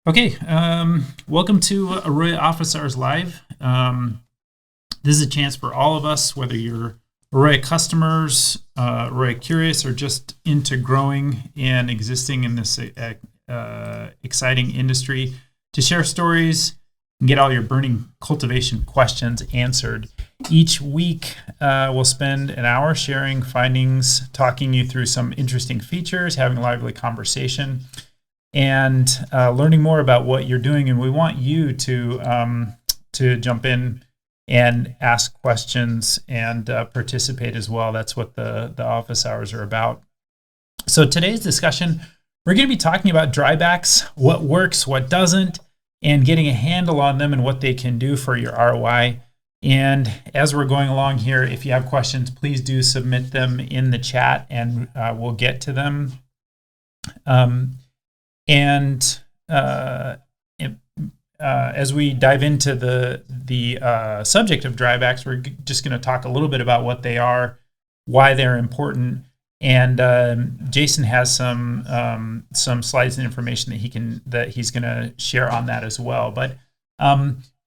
Okay, welcome to AROYA Office Hours Live. This is a chance for all of us, whether you're AROYA customers, AROYA curious, or just into growing and existing in this exciting industry, to share stories and get all your burning cultivation questions answered. Each week, we'll spend an hour sharing findings, talking you through some interesting features, having a lively conversation, and learning more about what you're doing. And we want you to jump in and ask questions and participate as well. That's what the office hours are about. So today's discussion, we're going to be talking about drybacks, what works, what doesn't, and getting a handle on them and what they can do for your ROI. And as we're going along here, if you have questions, please do submit them in the chat and we'll get to them. As we dive into the subject of drybacks, we're just going to talk a little bit about what they are, why they're important, and Jason has some slides and information that he's going to share on that as well. But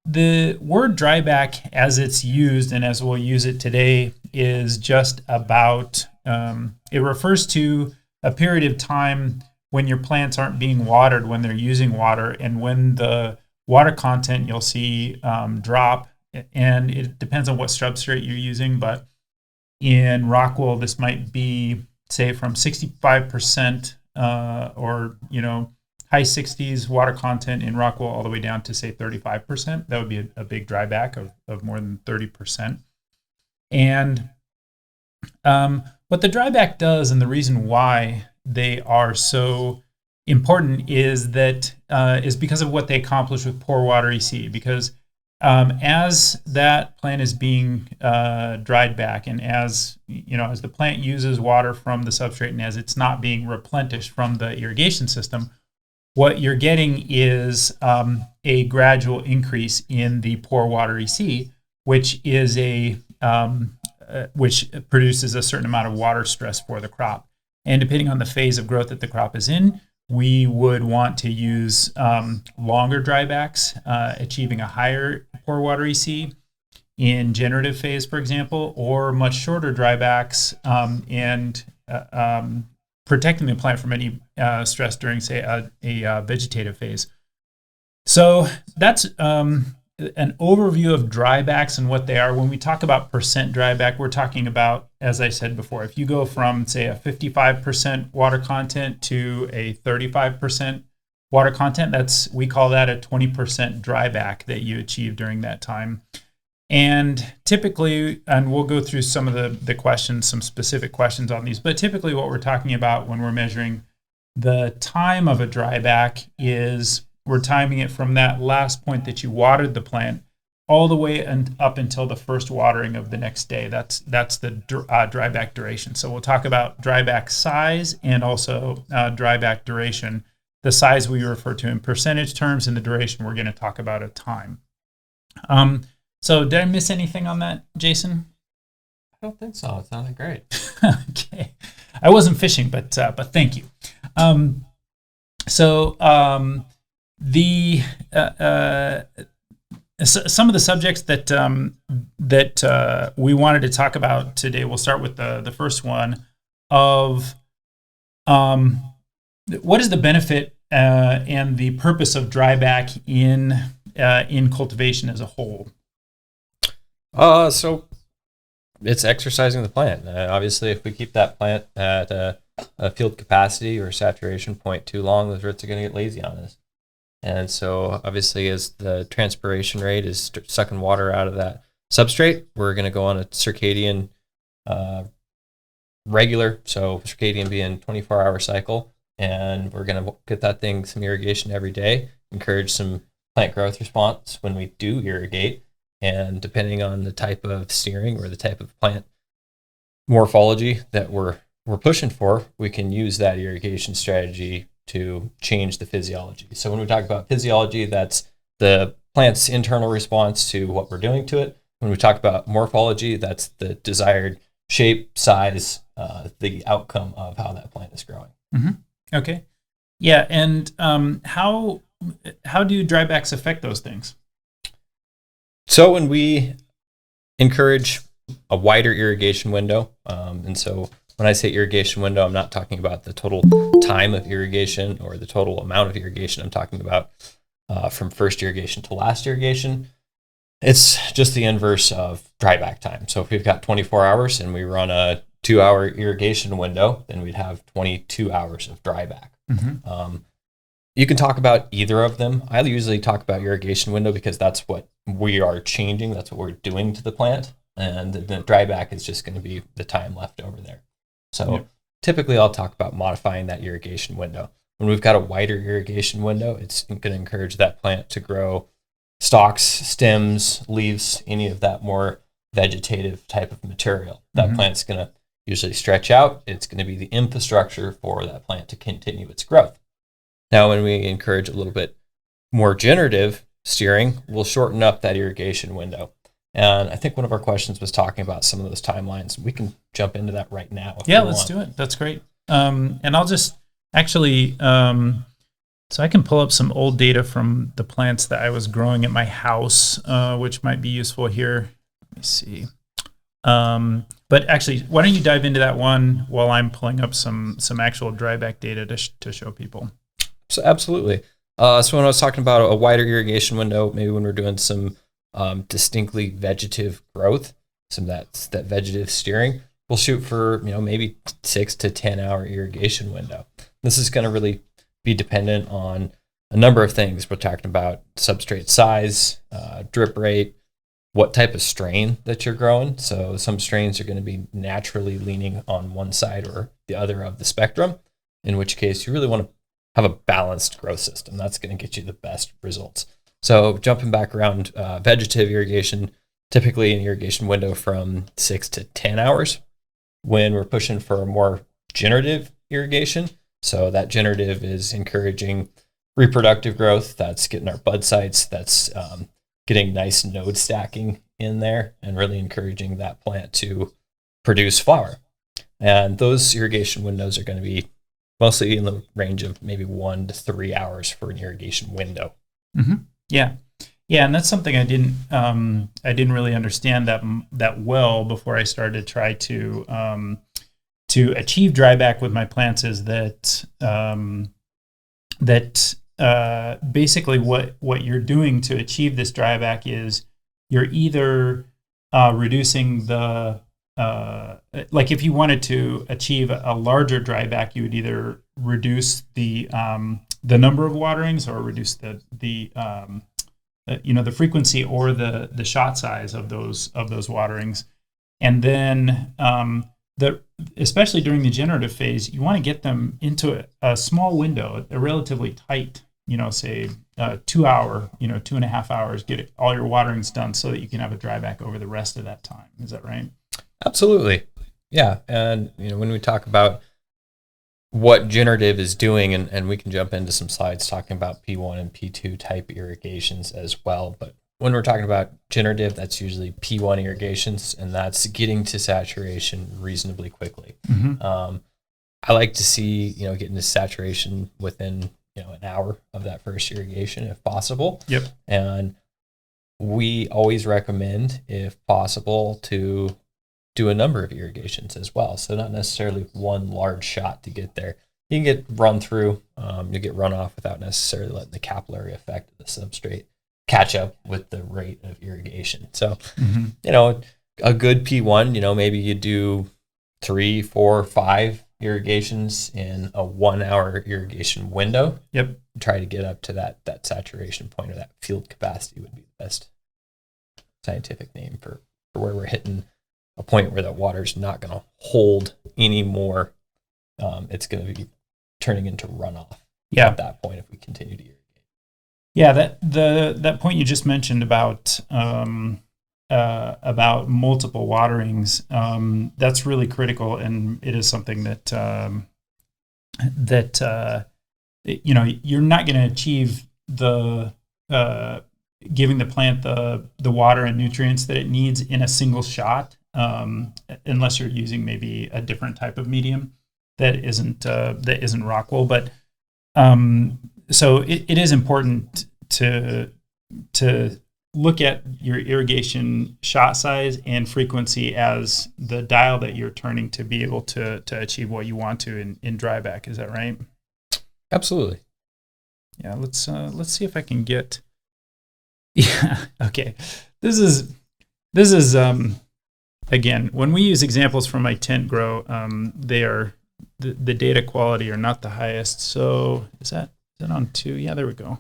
the word dryback, as it's used and as we'll use it today, is just about it refers to a period of time when your plants aren't being watered, when they're using water, and when the water content you'll see drop. And it depends on what substrate you're using, but in Rockwool, this might be, say, from 65% or high 60s water content in Rockwool all the way down to, say, 35%. That would be a big dryback of more than 30%. And what the dryback does, and the reason why they are so important, is because of what they accomplish with pore water EC. Because as that plant is being dried back, and as the plant uses water from the substrate, and as it's not being replenished from the irrigation system, what you're getting is a gradual increase in the pore water EC, which is which produces a certain amount of water stress for the crop. And depending on the phase of growth that the crop is in, we would want to use longer drybacks, achieving a higher pore water EC in generative phase, for example, or much shorter drybacks and protecting the plant from any stress during, say, a vegetative phase. So that's an overview of drybacks and what they are. When we talk about percent dryback, we're talking about, as I said before, if you go from, say, a 55% water content to a 35% water content, we call that a 20% dryback that you achieve during that time. And typically, and we'll go through some of the questions, some specific questions on these, but typically what we're talking about when we're measuring the time of a dryback is we're timing it from that last point that you watered the plant all the way up until the first watering of the next day. That's the dryback duration. So we'll talk about dryback size and also dryback duration. The size we refer to in percentage terms, and the duration we're going to talk about at time. So did I miss anything on that, Jason? I don't think so. It sounded great. Okay. I wasn't fishing, but thank you. Some of the subjects that we wanted to talk about today, we'll start with the first one of what is the benefit and the purpose of dryback in cultivation as a whole. So it's exercising the plant. Obviously, if we keep that plant at a field capacity or saturation point too long, the roots are going to get lazy on us. And so obviously, as the transpiration rate is sucking water out of that substrate, we're going to go on a circadian regular, so circadian being 24-hour cycle, and we're going to get that thing some irrigation every day, encourage some plant growth response when we do irrigate. And depending on the type of steering or the type of plant morphology that we're pushing for, we can use that irrigation strategy to change the physiology. So when we talk about physiology, that's the plant's internal response to what we're doing to it. When we talk about morphology, that's the desired shape, size, the outcome of how that plant is growing. Mm-hmm. Okay. Yeah, and how how do drybacks affect those things? So when we encourage a wider irrigation window, and so when I say irrigation window, I'm not talking about the total time of irrigation or the total amount of irrigation. I'm talking about from first irrigation to last irrigation. It's just the inverse of dryback time. So if we've got 24 hours and we run a 2-hour irrigation window, then we'd have 22 hours of dryback. You can talk about either of them. I usually talk about irrigation window because that's what we are changing. That's what we're doing to the plant. And the dryback is just going to be the time left over there. So typically I'll talk about modifying that irrigation window. When we've got a wider irrigation window, it's going to encourage that plant to grow stalks, stems, leaves, any of that more vegetative type of material. That plant's going to usually stretch out. It's going to be the infrastructure for that plant to continue its growth. Now, when we encourage a little bit more generative steering, we'll shorten up that irrigation window. And I think one of our questions was talking about some of those timelines. We can jump into that right now. Yeah, let's do it. That's great. And I'll just actually, so I can pull up some old data from the plants that I was growing at my house, which might be useful here. Let me see. But actually, why don't you dive into that one while I'm pulling up some actual dryback data to show people. So absolutely. So when I was talking about a wider irrigation window, maybe when we're doing some distinctly vegetative growth, some of that vegetative steering, we'll shoot for maybe 6 to 10 hour irrigation window. This is going to really be dependent on a number of things. We're talking about substrate size, drip rate, what type of strain that you're growing. So some strains are going to be naturally leaning on one side or the other of the spectrum, in which case you really want to have a balanced growth system. That's going to get you the best results. So jumping back around, vegetative irrigation, typically an irrigation window from 6 to 10 hours. When we're pushing for a more generative irrigation, so that generative is encouraging reproductive growth. That's getting our bud sites. That's getting nice node stacking in there and really encouraging that plant to produce flower. And those irrigation windows are going to be mostly in the range of maybe 1 to 3 hours for an irrigation window. Yeah, and that's something I didn't really understand that well before I started to try to achieve dryback with my plants. Is that basically what you're doing to achieve this dryback is you're either reducing the like if you wanted to achieve a larger dryback, you would either reduce the number of waterings or reduce the frequency or the shot size of those waterings, and then especially during the generative phase, you want to get them into a small window, a relatively tight, say 2 hour, 2.5 hours, get all your waterings done so that you can have a dryback over the rest of that time. Is that right? Absolutely. Yeah. And, when we talk about what generative is doing, and we can jump into some slides talking about P1 and P2 type irrigations as well. But when we're talking about generative, that's usually P1 irrigations, and that's getting to saturation reasonably quickly. I like to see, getting to saturation within, an hour of that first irrigation if possible. Yep. And we always recommend, if possible, to do a number of irrigations as well. So not necessarily one large shot to get there. You can get run through, you get runoff without necessarily letting the capillary effect of the substrate catch up with the rate of irrigation. So, a good P1, maybe you do 3, 4, 5 irrigations in a 1 hour irrigation window. Yep. Try to get up to that saturation point, or that field capacity would be the best scientific name for where we're hitting a point where that water's not going to hold anymore. It's going to be turning into runoff at that point if we continue to irrigate. Yeah, that point you just mentioned about multiple waterings, that's really critical, and it is something that you're not going to achieve the giving the plant the water and nutrients that it needs in a single shot, unless you're using maybe a different type of medium that isn't rock wool. But so it is important to look at your irrigation shot size and frequency as the dial that you're turning to be able to achieve what you want to in Dryback. Is that right? Absolutely. Yeah. Let's see if I can get. Yeah. Okay. This is again, when we use examples from my tent grow, they are the data quality are not the highest. So is that on 2? Yeah, there we go.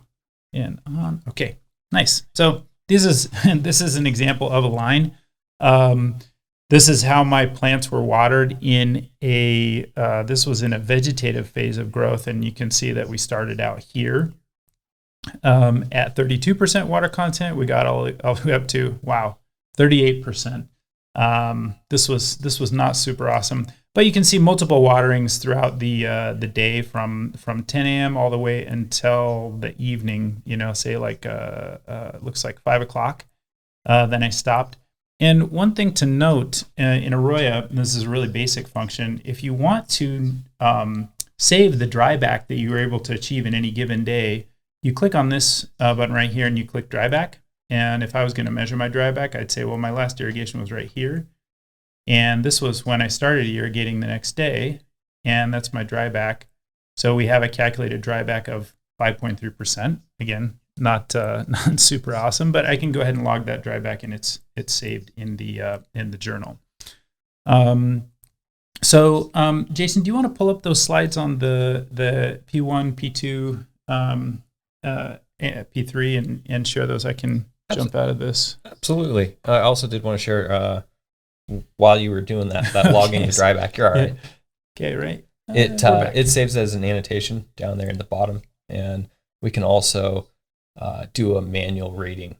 And on. Okay. Nice. So this is an example of a line. This is how my plants were watered in this was in a vegetative phase of growth, and you can see that we started out here at 32% water content. We got all the way up to 38%. This was not super awesome, but you can see multiple waterings throughout the day from 10 a.m. all the way until the evening. Say like looks like 5 o'clock. Then I stopped. And one thing to note in AROYA, and this is a really basic function, if you want to save the dryback that you were able to achieve in any given day, you click on this button right here and you click dryback. And if I was going to measure my dryback, I'd say, well, my last irrigation was right here. And this was when I started irrigating the next day. And that's my dryback. So we have a calculated dryback of 5.3%. Again, not super awesome, but I can go ahead and log that dryback, and it's saved in the journal. So Jason, do you want to pull up those slides on the P1, P2, P3 and share those? I can jump out of this. Absolutely. I also did want to share while you were doing that logging the dryback. You're all right. Okay, right. It saves as an annotation down there in the bottom, and we can also do a manual reading.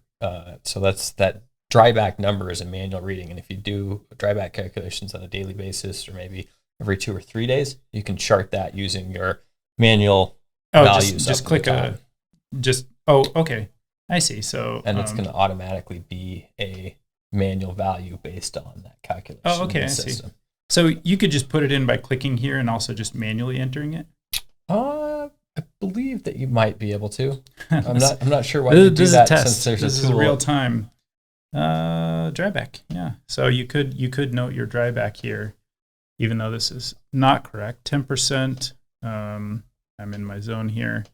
So that dryback number is a manual reading, and if you do dryback calculations on a daily basis or maybe every 2 or 3 days, you can chart that using your manual values. Just click okay. I see. So it's going to automatically be a manual value based on that calculation. Oh, okay. I see. So you could just put it in by clicking here and also just manually entering it. I believe that you might be able to. I'm not sure why you do that since there's this a tool. Is real time. Dryback. Yeah. So you could note your dryback here, even though this is not correct. 10%. I'm in my zone here.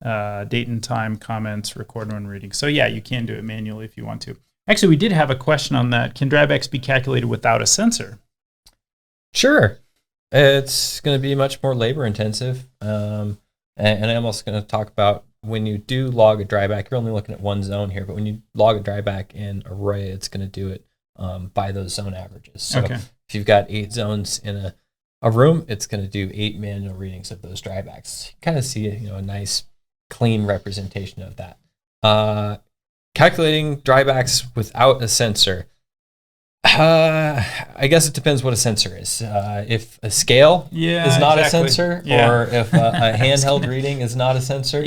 Date and time, comments, record when reading. So yeah, you can do it manually if you want to. Actually, we did have a question on that. Can Drybacks be calculated without a sensor? Sure. It's going to be much more labor intensive. And I'm also going to talk about when you do log a dryback, you're only looking at one zone here, but when you log a dryback in AROYA, it's going to do it by those zone averages. So if you've got 8 zones in a room, it's going to do 8 manual readings of those drybacks. You kind of see a nice clean representation of that. Calculating drybacks without a sensor. I guess it depends what a sensor is. If a scale is not a sensor, or if a handheld reading is not a sensor,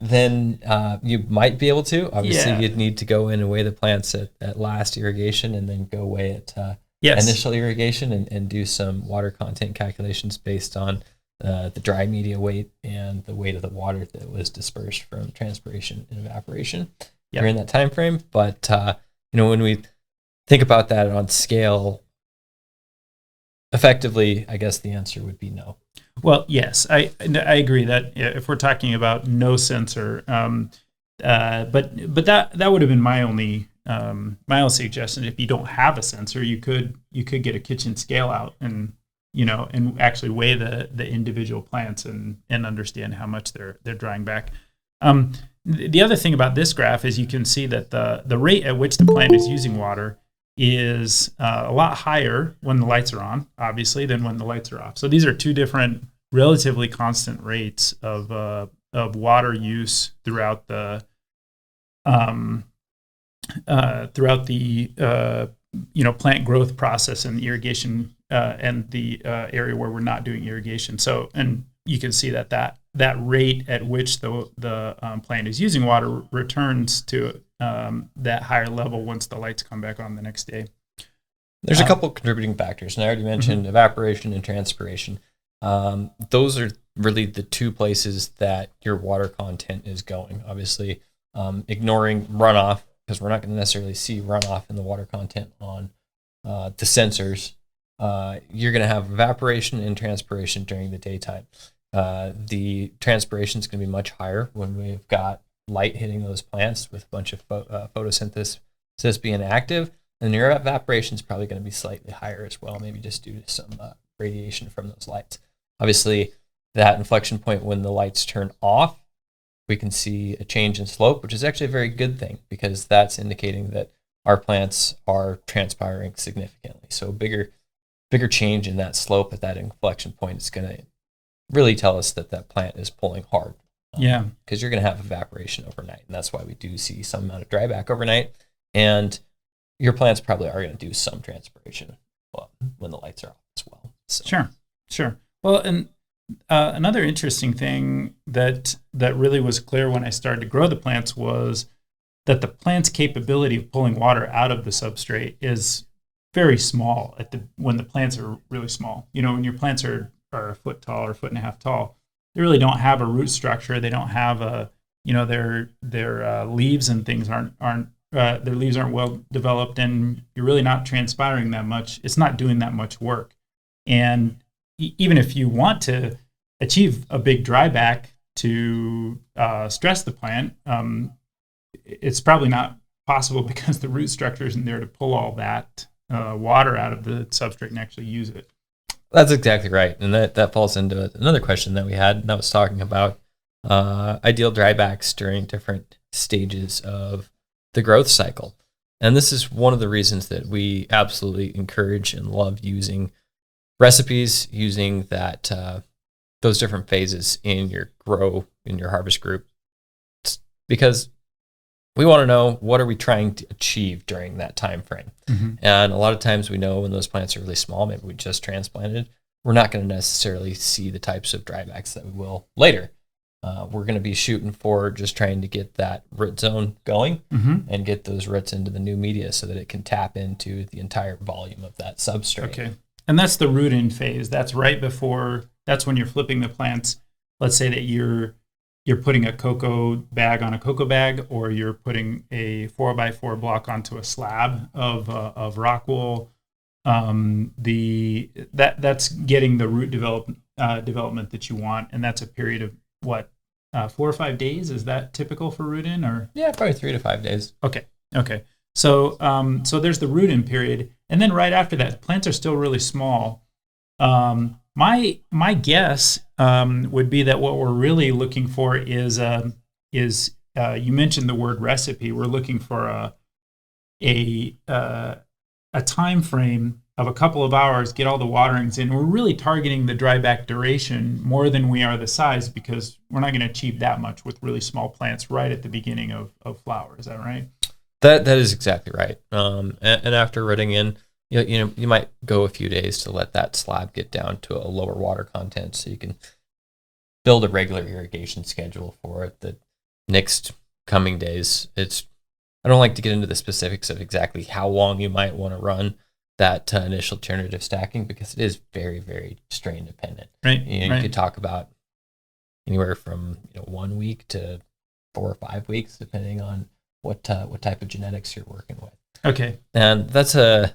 then you might be able to. Obviously, you'd need to go in and weigh the plants at last irrigation and then go weigh it initial irrigation and do some water content calculations based on the dry media weight and the weight of the water that was dispersed from transpiration and evaporation during that time frame. But when we think about that on scale, effectively, I guess the answer would be no. Well, yes, I agree that if we're talking about no sensor, but that would have been my only suggestion. If you don't have a sensor, you could get a kitchen scale out and actually weigh the individual plants and understand how much they're drying back. The other thing about this graph is you can see that the rate at which the plant is using water is a lot higher when the lights are on, obviously, than when the lights are off. So these are two different relatively constant rates of water use throughout the plant growth process and irrigation and the area where we're not doing irrigation. So, and you can see that rate at which the plant is using water returns to that higher level once the lights come back on the next day. There's a couple contributing factors, and I already mentioned evaporation and transpiration. Those are really the two places that your water content is going. Obviously, ignoring runoff, because we're not going to necessarily see runoff in the water content on the sensors. You're going to have evaporation and transpiration during the daytime. The transpiration is going to be much higher when we've got light hitting those plants with a bunch of photosynthesis being active, and your evaporation is probably going to be slightly higher as well, maybe just due to some radiation from those lights. Obviously, that inflection point when the lights turn off, we can see a change in slope, which is actually a very good thing because that's indicating that our plants are transpiring significantly. So a bigger change in that slope at that inflection point is going to really tell us that that plant is pulling hard. Yeah. Because you're going to have evaporation overnight, and that's why we do see some amount of dryback overnight. And your plants probably are going to do some transpiration when the lights are off as well. So. Sure. Well, and another interesting thing that really was clear when I started to grow the plants was that the plant's capability of pulling water out of the substrate is very small when the plants are really small. When your plants are a foot tall or a foot and a half tall, they really don't have a root structure. They don't have their leaves and things aren't their leaves aren't well developed, and you're really not transpiring that much. It's not doing that much work. And even if you want to achieve a big dryback to stress the plant, it's probably not possible because the root structure isn't there to pull all that water out of the substrate and actually use it. That's exactly right. And that falls into another question that we had, and that was talking about ideal drybacks during different stages of the growth cycle. And this is one of the reasons that we absolutely encourage and love using recipes, using that those different phases in your harvest group, because we want to know what are we trying to achieve during that time frame. Mm-hmm. And a lot of times we know when those plants are really small, maybe we just transplanted, we're not going to necessarily see the types of drybacks that we will later. We're going to be shooting for just trying to get that root zone going and get those roots into the new media so that it can tap into the entire volume of that substrate. Okay. And that's the root in phase. That's that's when you're flipping the plants. Let's say that you're putting a cocoa bag on a cocoa bag, or you're putting a 4x4 block onto a slab of rock wool. That's getting the root development that you want, and that's a period of what, 4 or 5 days? Is that typical for root in, or? Yeah, probably 3 to 5 days. Okay. So there's the root in period, and then right after that, plants are still really small. My guess would be that what we're really looking for is you mentioned the word recipe. We're looking for a time frame of a couple of hours, get all the waterings in. We're really targeting the dryback duration more than we are the size, because we're not going to achieve that much with really small plants right at the beginning of flower. Is that right? That is exactly right. And after rooting in, you might go a few days to let that slab get down to a lower water content, so you can build a regular irrigation schedule for it the next coming days. I don't like to get into the specifics of exactly how long you might want to run that initial generative stacking, because it is very, very strain dependent. Right. You could talk about anywhere from 1 week to 4 or 5 weeks, depending on what type of genetics you're working with. Okay. And it's a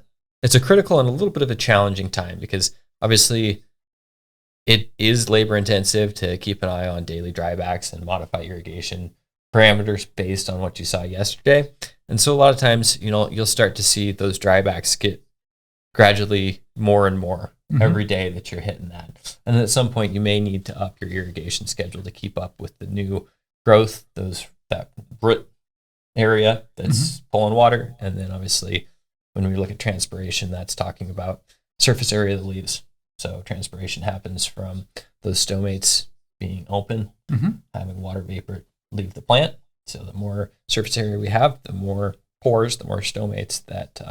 critical and a little bit of a challenging time, because obviously it is labor intensive to keep an eye on daily drybacks and modify irrigation parameters based on what you saw yesterday. And so a lot of times, you'll start to see those drybacks get gradually more and more every day that you're hitting that. And at some point you may need to up your irrigation schedule to keep up with the new growth, that root area that's pulling water. And then obviously when we look at transpiration, that's talking about surface area of the leaves. So transpiration happens from those stomates being open, having water vapor leave the plant. So the more surface area we have, the more pores, the more stomates that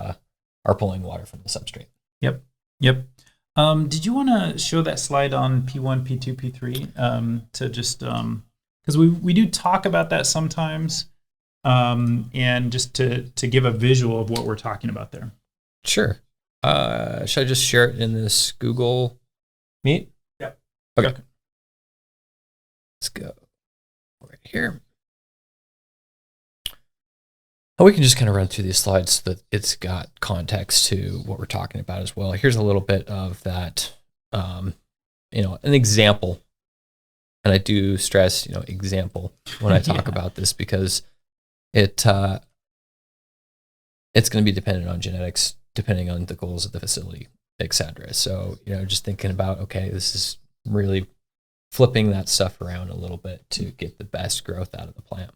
are pulling water from the substrate. Yep. Did you want to show that slide on P1, P2, P3 to just because we do talk about that sometimes, and just to give a visual of what we're talking about there. Sure. Should I just share it in this Google Meet? Yeah. Okay. Let's go right here. We can just kind of run through these slides so that it's got context to what we're talking about as well. Here's a little bit of that, an example. And I do stress, example when I talk about this, because it's going to be dependent on genetics, depending on the goals of the facility, etc. So, just thinking about, okay, this is really flipping that stuff around a little bit to get the best growth out of the plant.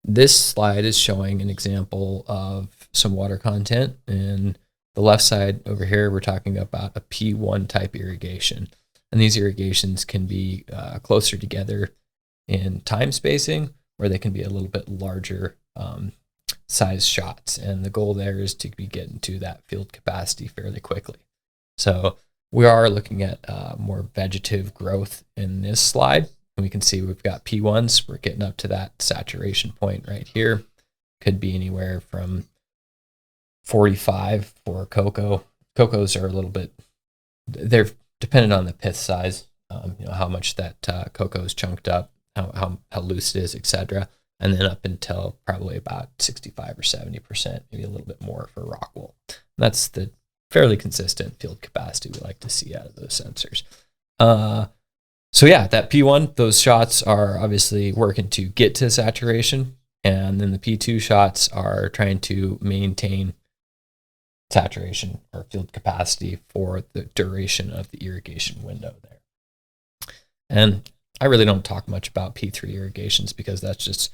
This slide is showing an example of some water content. And the left side over here, we're talking about a P1 type irrigation. And these irrigations can be closer together in time spacing, or they can be a little bit larger size shots. And the goal there is to be getting to that field capacity fairly quickly. So we are looking at more vegetative growth in this slide. And we can see we've got P1s. We're getting up to that saturation point right here. Could be anywhere from 45 for cocoa. Cocos are a little bit, they're dependent on the pith size, how much that cocoa is chunked up, how loose it is, etc. And then up until probably about 65 or 70%, maybe a little bit more for rock wool. And that's the fairly consistent field capacity we like to see out of those sensors. So yeah, that P1, those shots are obviously working to get to saturation. And then the P2 shots are trying to maintain saturation or field capacity for the duration of the irrigation window there. And I really don't talk much about P3 irrigations, because that's just,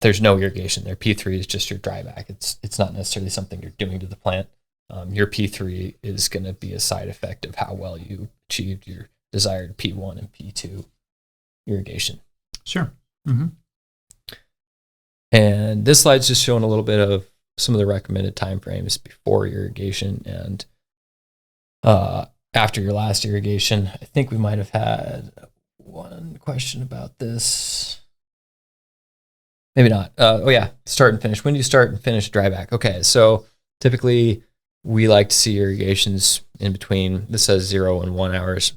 there's no irrigation there. P3 is just your dryback. It's not necessarily something you're doing to the plant. Your P3 is going to be a side effect of how well you achieved your desired P1 and P2 irrigation. Sure. Mm-hmm. And this slide's just showing a little bit of some of the recommended timeframes before irrigation and after your last irrigation. I think we might have had one question about this. Maybe not. Start and finish. When do you start and finish dryback? Okay, so typically we like to see irrigations in between. This says 0 and 1 hours.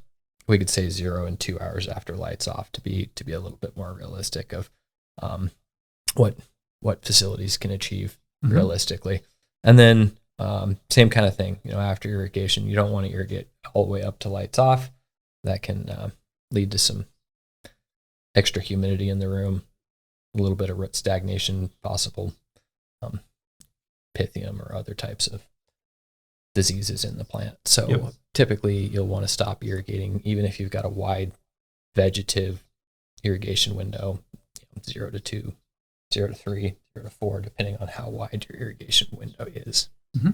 We could say 0 and 2 hours after lights off to be a little bit more realistic of what facilities can achieve realistically. And then same kind of thing, after irrigation, you don't want to irrigate all the way up to lights off. That can lead to some extra humidity in the room, a little bit of root stagnation, possible pythium or other types of diseases in the plant. So typically you'll want to stop irrigating, even if you've got a wide vegetative irrigation window, 0 to 2, 0 to 3, 0 to 4, depending on how wide your irrigation window is. Mm-hmm.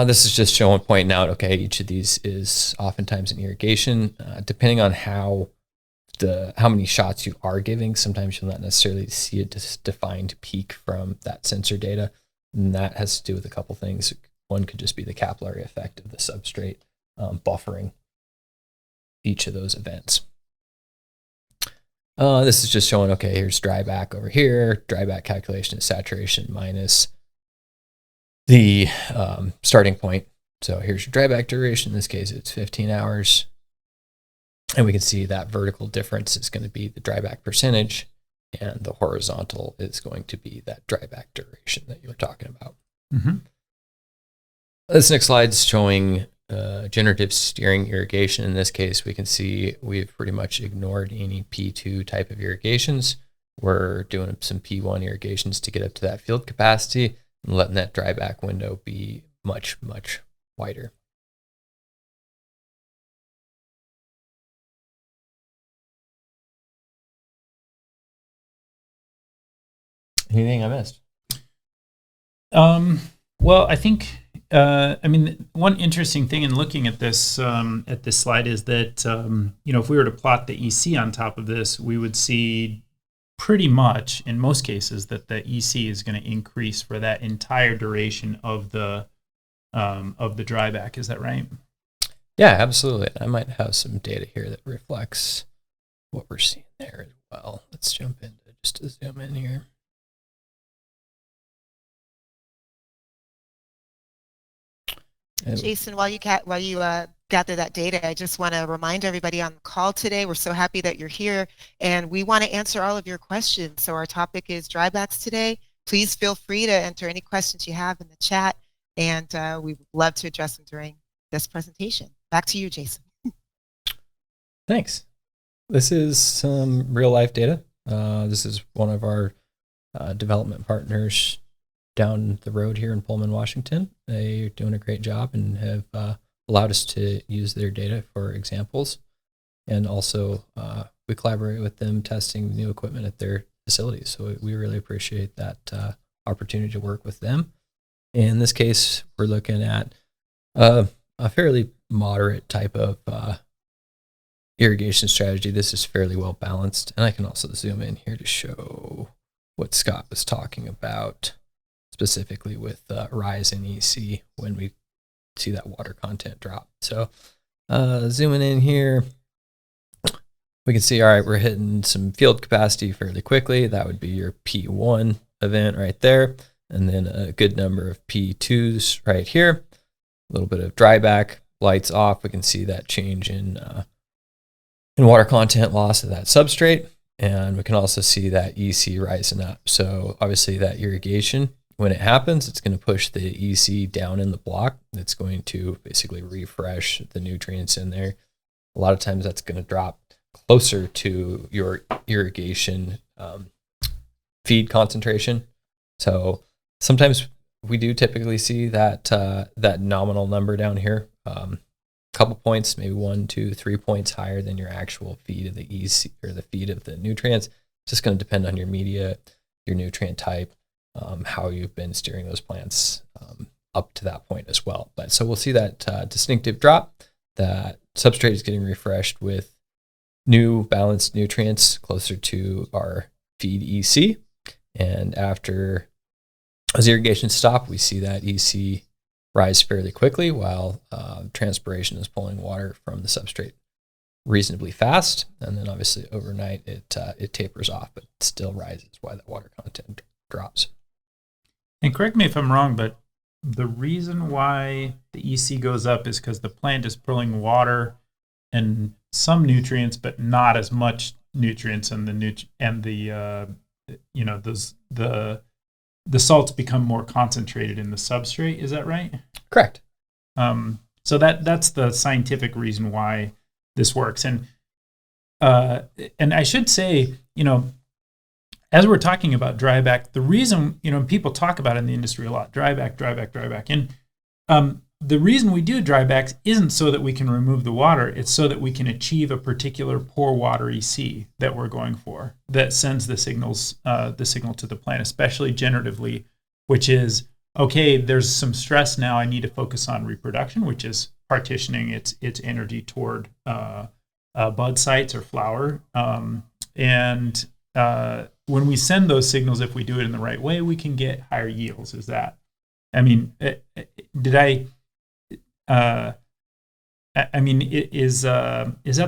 This is just pointing out, okay, each of these is oftentimes an irrigation. Depending on how many shots you are giving, sometimes you'll not necessarily see a defined peak from that sensor data. And that has to do with a couple things. One could just be the capillary effect of the substrate buffering each of those events. This is just showing, okay, here's dryback over here. Dryback calculation is saturation minus the starting point. So here's your dryback duration. In this case, it's 15 hours. And we can see that vertical difference is going to be the dryback percentage, and the horizontal is going to be that dryback duration that you were talking about. Mm-hmm. This next slide is showing generative steering irrigation. In this case, we can see we've pretty much ignored any P2 type of irrigations. We're doing some P1 irrigations to get up to that field capacity and letting that dryback window be much, much wider. Anything I missed? Well, I think, one interesting thing in looking at this slide is that, if we were to plot the EC on top of this, we would see pretty much, in most cases, that the EC is going to increase for that entire duration of the dryback. Is that right? Yeah, absolutely. I might have some data here that reflects what we're seeing there as well. Let's jump into just to zoom in here. And Jason, while you gather that data, I just want to remind everybody on the call today, we're so happy that you're here, and we want to answer all of your questions. So our topic is drybacks today. Please feel free to enter any questions you have in the chat, and we would love to address them during this presentation. Back to you, Jason. Thanks. This is some real life data. This is one of our development partners down the road here in Pullman, Washington. They're doing a great job and have allowed us to use their data for examples. And also, we collaborate with them testing new equipment at their facilities. So we really appreciate that opportunity to work with them. In this case, we're looking at a fairly moderate type of irrigation strategy. This is fairly well balanced. And I can also zoom in here to show what Scott was talking about, specifically with rise in EC when we see that water content drop. So zooming in here, we can see, all right, we're hitting some field capacity fairly quickly. That would be your P1 event right there. And then a good number of P2s right here. A little bit of dryback, lights off. We can see that change in water content loss of that substrate. And we can also see that EC rising up. So obviously that irrigation, when it happens, it's going to push the EC down in the block. It's going to basically refresh the nutrients in there. A lot of times that's going to drop closer to your irrigation feed concentration. So sometimes we do typically see that that nominal number down here, couple points, maybe 1, 2, 3 points higher than your actual feed of the EC or the feed of the nutrients. It's just going to depend on your media, your nutrient type, how you've been steering those plants up to that point as well. But so we'll see that distinctive drop. That substrate is getting refreshed with new balanced nutrients closer to our feed EC. And after as irrigation stop, we see that EC rise fairly quickly while transpiration is pulling water from the substrate reasonably fast. And then obviously overnight it tapers off, but still rises while that water content drops. And correct me if I'm wrong, but the reason why the EC goes up is because the plant is pulling water and some nutrients, but not as much nutrients, and the salts become more concentrated in the substrate. Is that right? Correct. So that's the scientific reason why this works. And I should say, as we're talking about dryback, the reason, people talk about it in the industry a lot, dryback. And the reason we do drybacks isn't so that we can remove the water. It's so that we can achieve a particular pour water EC that we're going for, that sends the signal to the plant, especially generatively, which is, okay, there's some stress now. I need to focus on reproduction, which is partitioning its energy toward bud sites or flower. And when we send those signals, if we do it in the right way, we can get higher yields. Is that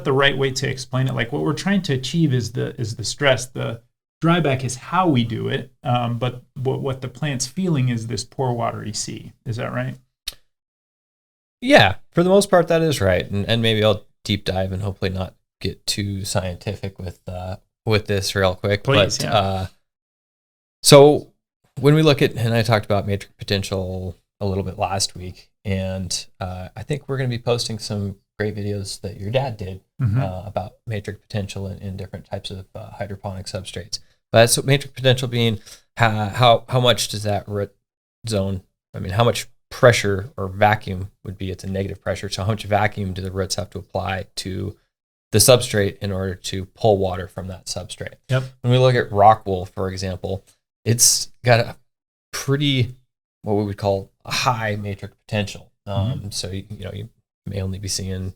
the right way to explain it? Like, what we're trying to achieve is the stress. The dryback is how we do it, but what the plant's feeling is this pour water EC. Is that right? Yeah, for the most part, that is right. And maybe I'll deep dive and hopefully not get too scientific with this real quick. Please, but yeah. So when we look at, and I talked about matrix potential a little bit last week, and I think we're going to be posting some great videos that your dad did about matrix potential in different types of hydroponic substrates. But so matrix potential being how much does that root zone, how much pressure or vacuum would be, it's a negative pressure. So how much vacuum do the roots have to apply to the substrate in order to pull water from that substrate? Yep. When we look at rock wool, for example, it's got a pretty, what we would call a high matrix potential. So you may only be seeing,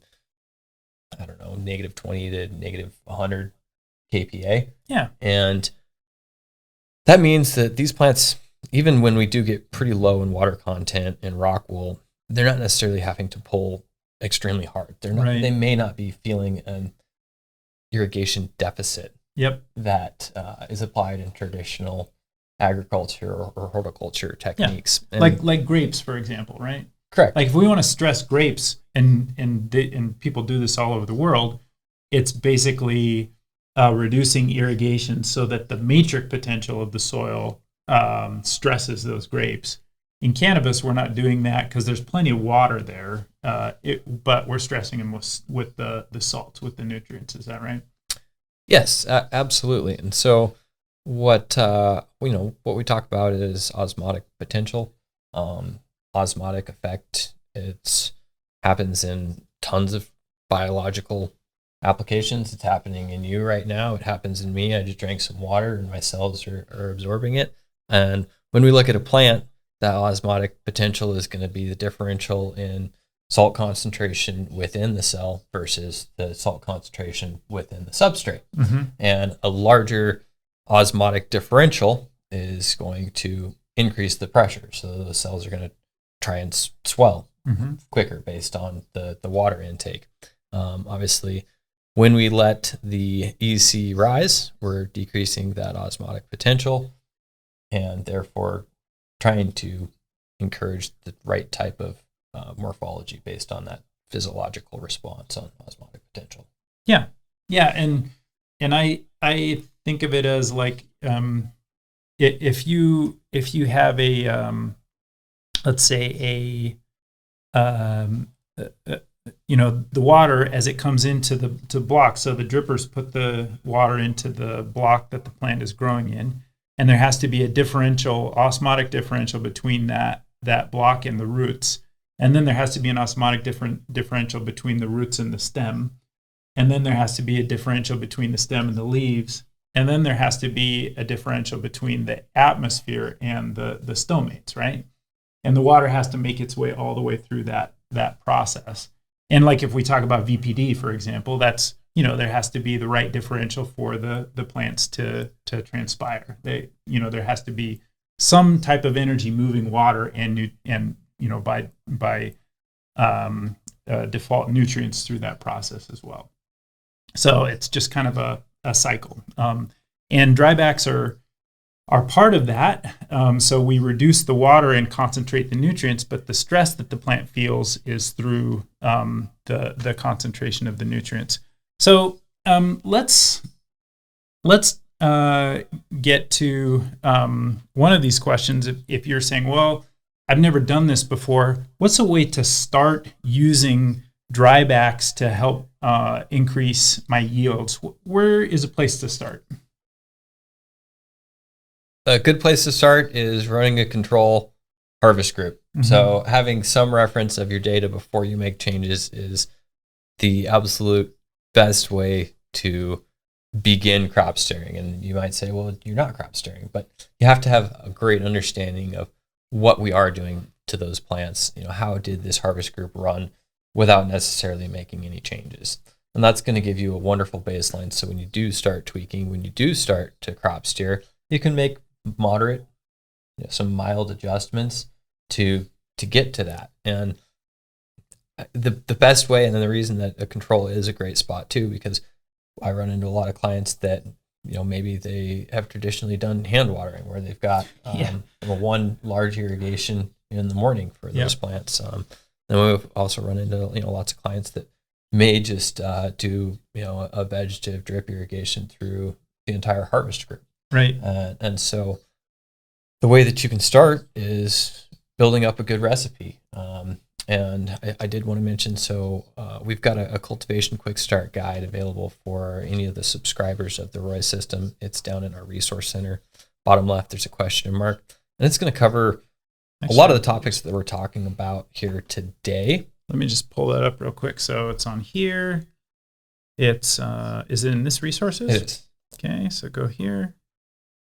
negative 20 to negative 100 kPa. Yeah. And that means that these plants, even when we do get pretty low in water content in rock wool, they're not necessarily having to pull extremely hard. They're not. Right. They may not be feeling an irrigation deficit. Yep. That is applied in traditional agriculture or horticulture techniques. Yeah. Like grapes, for example, right? Correct. Like if we want to stress grapes, and people do this all over the world, it's basically reducing irrigation so that the matrix potential of the soil stresses those grapes. In cannabis, we're not doing that because there's plenty of water there, but we're stressing them with the salts, with the nutrients. Is that right? Yes, absolutely. And so what we talk about is osmotic potential, osmotic effect. It happens in tons of biological applications. It's happening in you right now. It happens in me. I just drank some water and my cells are absorbing it. And when we look at a plant, that osmotic potential is going to be the differential in salt concentration within the cell versus the salt concentration within the substrate. Mm-hmm. And a larger osmotic differential is going to increase the pressure. So the cells are going to try and swell quicker based on the water intake. Obviously, when we let the EC rise, we're decreasing that osmotic potential and therefore trying to encourage the right type of morphology based on that physiological response on osmotic potential. Yeah, and I think of it as like if you have a let's say the water as it comes into the block. So the drippers put the water into the block that the plant is growing in, and there has to be a osmotic differential between that block and the roots. And then there has to be an osmotic differential between the roots and the stem. And then there has to be a differential between the stem and the leaves. And then there has to be a differential between the atmosphere and the stomates, right? And the water has to make its way all the way through that process. And like if we talk about VPD, for example, that's, there has to be the right differential for the plants to transpire. There has to be some type of energy moving water and by default nutrients through that process as well. So it's just kind of a cycle. And drybacks are part of that. So we reduce the water and concentrate the nutrients, but the stress that the plant feels is through the concentration of the nutrients. So let's get to one of these questions. If you're saying, well, I've never done this before, what's a way to start using drybacks to help increase my yields? Where is a place to start? A good place to start is running a control harvest group. Mm-hmm. So having some reference of your data before you make changes is the absolute best way to begin crop steering. And you might say, well, you're not crop steering, but you have to have a great understanding of what we are doing to those plants. How did this harvest group run without necessarily making any changes? And that's going to give you a wonderful baseline. So when you do start tweaking, when you do start to crop steer, you can make moderate, some mild adjustments to get to that. And the best way, and then the reason that a control is a great spot too, because I run into a lot of clients that maybe they have traditionally done hand watering where they've got one large irrigation in the morning for those plants. And we've also run into lots of clients that may just do a vegetative drip irrigation through the entire harvest group. Right. And so the way that you can start is building up a good recipe. And I did want to mention, so we've got a cultivation quick start guide available for any of the subscribers of the AROYA system. It's down in our resource center. Bottom left, there's a question mark. And it's going to cover a lot of the topics that we're talking about here today. Let me just pull that up real quick. So it's on here. It's is it in this resources? It is. Okay, so go here.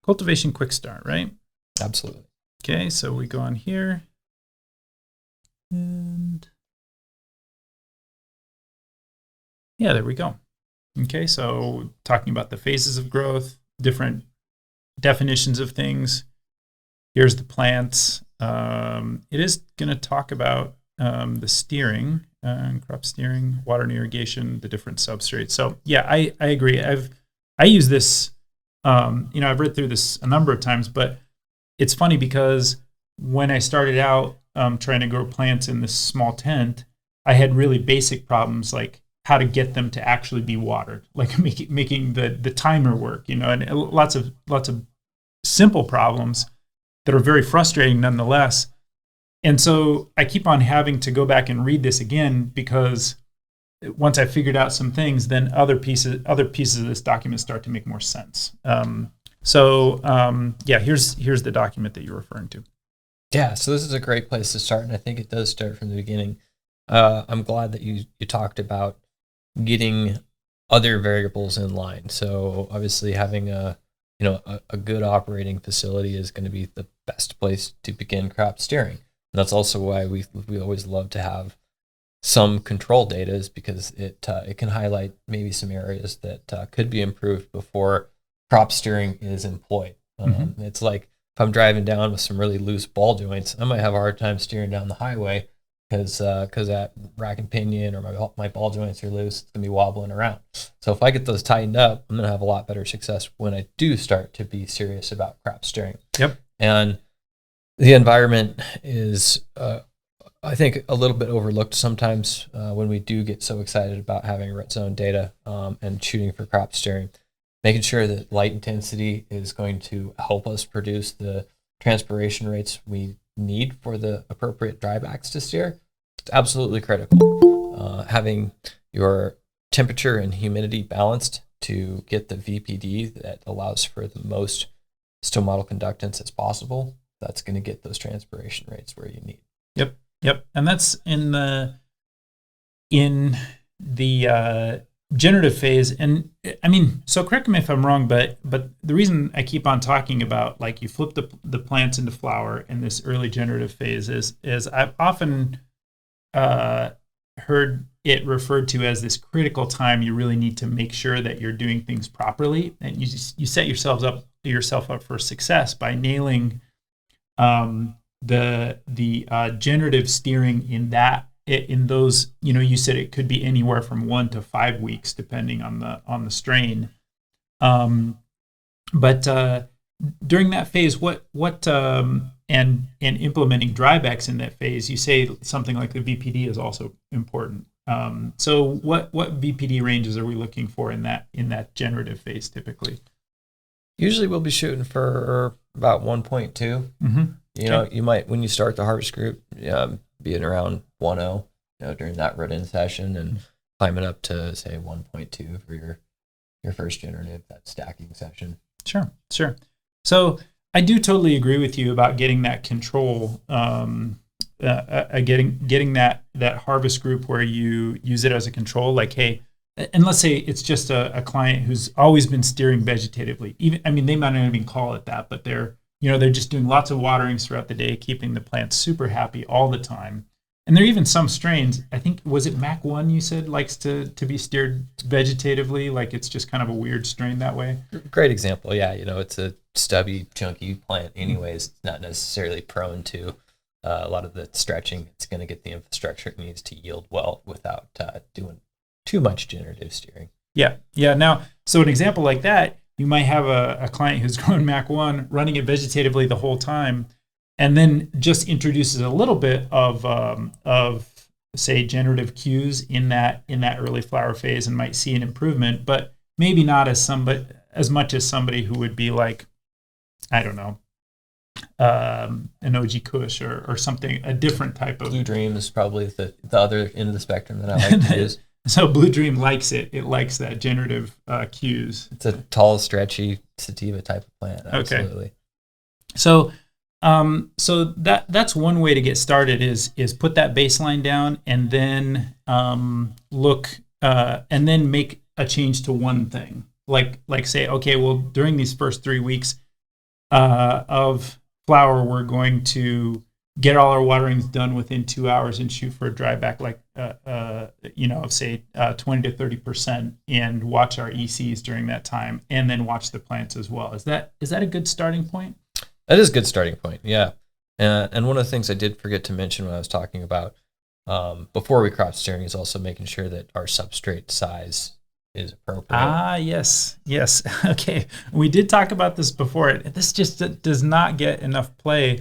Cultivation quick start, right? Absolutely. Okay, so we go on here. And yeah, there we go. Okay, so talking about the phases of growth, different definitions of things. Here's the plants. It is going to talk about the steering, crop steering, water and irrigation, the different substrates. So yeah, I agree. I use this. I've read through this a number of times, but it's funny because when I started out, trying to grow plants in this small tent, I had really basic problems like how to get them to actually be watered, like making the timer work, and lots of simple problems that are very frustrating nonetheless. And so I keep on having to go back and read this again, because once I figured out some things, then other pieces of this document start to make more sense. Here's the document that you're referring to. Yeah, so this is a great place to start, and I think it does start from the beginning. I'm glad that you talked about getting other variables in line. So obviously having a good operating facility is going to be the best place to begin crop steering. And that's also why we always love to have some control data, is because it can highlight maybe some areas that could be improved before crop steering is employed. It's like if I'm driving down with some really loose ball joints, I might have a hard time steering down the highway because that rack and pinion or my ball joints are loose. It's gonna be wobbling around. So if I get those tightened up, I'm gonna have a lot better success when I do start to be serious about crop steering. Yep. And the environment is, I think, a little bit overlooked sometimes when we do get so excited about having red zone data and shooting for crop steering. Making sure that light intensity is going to help us produce the transpiration rates we need for the appropriate drybacks to steer. It's absolutely critical. Having your temperature and humidity balanced to get the VPD that allows for the most stomatal conductance as possible, that's going to get those transpiration rates where you need. Yep. And that's in the generative phase. And I mean, so correct me if I'm wrong, but the reason I keep on talking about like you flip the plants into flower in this early generative phase is I've often heard it referred to as this critical time. You really need to make sure that you're doing things properly, and you set yourself up for success by nailing the generative steering in those, you said it could be anywhere from 1 to 5 weeks depending on the strain. But during that phase, what and implementing Drybacks in that phase, you say something like the VPD is also important. So what VPD ranges are we looking for in that generative phase typically? Usually we'll be shooting for about 1.2. Mm-hmm. You might, when you start the harvest group, be at around 1.0, during that rut-in session, and climbing up to say 1.2 for your first generative, that stacking session. Sure. So I do totally agree with you about getting that control, getting that harvest group where you use it as a control. Like, hey, and let's say it's just a client who's always been steering vegetatively. They might not even call it that, but they're just doing lots of waterings throughout the day, keeping the plants super happy all the time. And there are even some strains, I think, was it Mac 1 you said likes to be steered vegetatively? Like it's just kind of a weird strain that way? Great example. Yeah, it's a stubby, chunky plant anyways. It's not necessarily prone to a lot of the stretching. It's going to get the infrastructure it needs to yield well without doing too much generative steering. Yeah. Now, so an example like that, you might have a client who's growing Mac 1, running it vegetatively the whole time, and then just introduces a little bit of say generative cues in that early flower phase, and might see an improvement, but maybe not as much as somebody who would be like, I don't know, an OG Kush or something, a different type of. Blue Dream is probably the other end of the spectrum that I like to use. So Blue Dream likes it. It likes that generative cues. It's a tall, stretchy sativa type of plant. Absolutely. Okay. So that's one way to get started is put that baseline down, and then look and then make a change to one thing. Like say, okay, well, during these first 3 weeks of flower, we're going to get all our waterings done within 2 hours and shoot for a dryback of say 20 to 30%, and watch our ECs during that time, and then watch the plants as well. Is that a good starting point? That is a good starting point, yeah. And one of the things I did forget to mention when I was talking about before we crop steering is also making sure that our substrate size is appropriate. Yes. Okay, we did talk about this before. This just does not get enough play.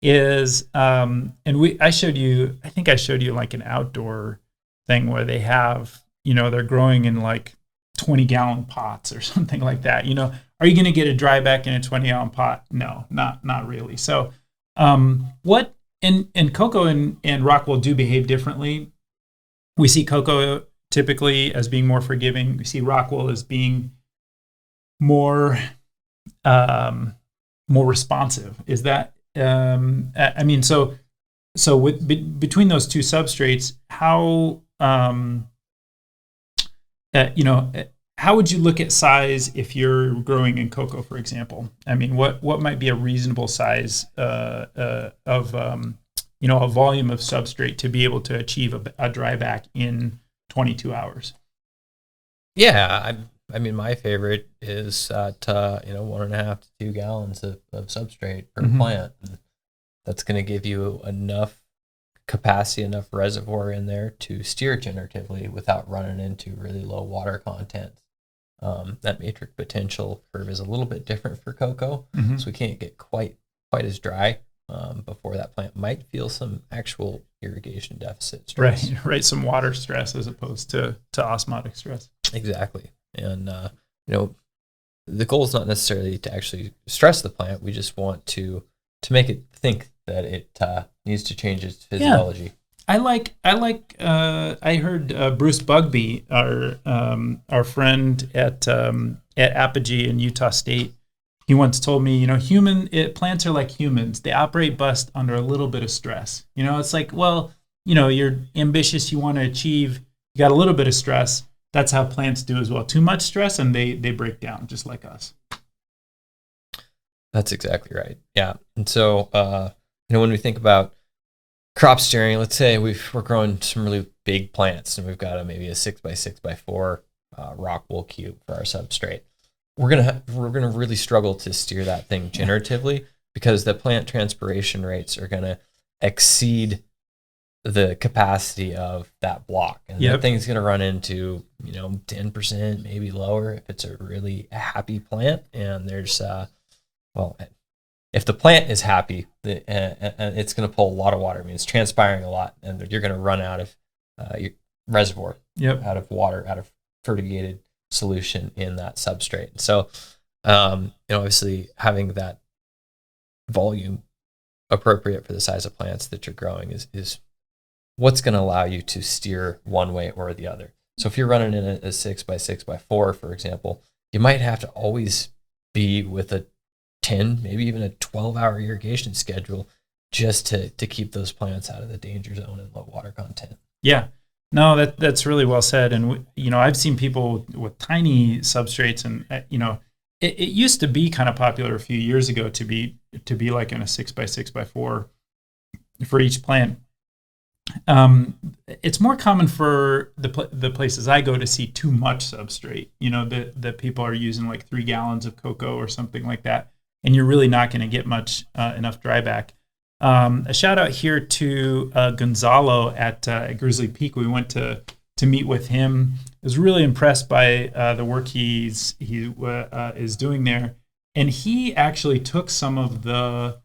is, and I think I showed you like an outdoor thing where they have, they're growing in like 20-gallon pots or something like that. Are you going to get a dryback in a 20-gallon pot? No, not really. So, what and cocoa and Rockwell do behave differently. We see cocoa typically as being more forgiving. We see Rockwell as being more responsive. Is that I mean, so between those two substrates, how how would you look at size if you're growing in cocoa, for example? I mean, what might be a reasonable size of a volume of substrate to be able to achieve a dryback in 22 hours? Yeah, I mean, my favorite is at 1.5 to 2 gallons of substrate per plant. That's going to give you enough capacity, enough reservoir in there to steer generatively without running into really low water content. That matrix potential curve is a little bit different for cocoa, so we can't get quite as dry before that plant might feel some actual irrigation deficit stress. Right. Some water stress as opposed to osmotic stress. Exactly. And, the goal is not necessarily to actually stress the plant. We just want to make it think that it needs to change its physiology. Yeah. I heard Bruce Bugbee, our friend at Apogee in Utah State. He once told me, plants are like humans. They operate best under a little bit of stress. It's like, well, you're ambitious, you want to achieve, you got a little bit of stress. That's how plants do as well. Too much stress and they break down just like us. That's exactly right. Yeah. And so, when we think about crop steering, let's say we're growing some really big plants and we've got maybe a 6x6x4 Rockwell cube for our substrate. We're gonna really struggle to steer that thing generatively because the plant transpiration rates are gonna exceed the capacity of that block, and that thing's gonna run into 10%, maybe lower if it's a really happy plant. And there's if the plant is happy, it's going to pull a lot of water. I mean, it's transpiring a lot, and you're going to run out of your reservoir, out of water, out of fertigated solution in that substrate. So, obviously, having that volume appropriate for the size of plants that you're growing is what's going to allow you to steer one way or the other. So, if you're running in a 6x6x4, for example, you might have to always be with a 10, maybe even a 12-hour irrigation schedule just to keep those plants out of the danger zone and low water content. Yeah, no, that's really well said. And I've seen people with tiny substrates, and it used to be kind of popular a few years ago to be like in a 6x6x4 for each plant. It's more common for the places I go to see too much substrate. That people are using like 3 gallons of cocoa or something like that, and you're really not going to get much enough dryback. A shout out here to Gonzalo at Grizzly Peak. We went to meet with him. I was really impressed by the work he is doing there, and he actually took some of the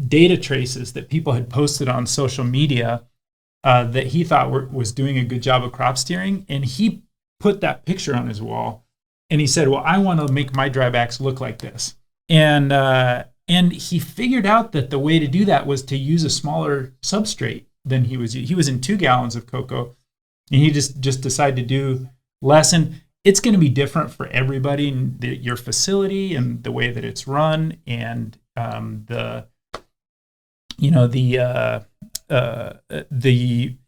data traces that people had posted on social media that he thought was doing a good job of crop steering, and he put that picture on his wall, and he said, well, I want to make my drybacks look like this. And he figured out that the way to do that was to use a smaller substrate than he was in 2 gallons of cocoa, and he just decided to do less. And it's going to be different for everybody, your facility and the way that it's run, and the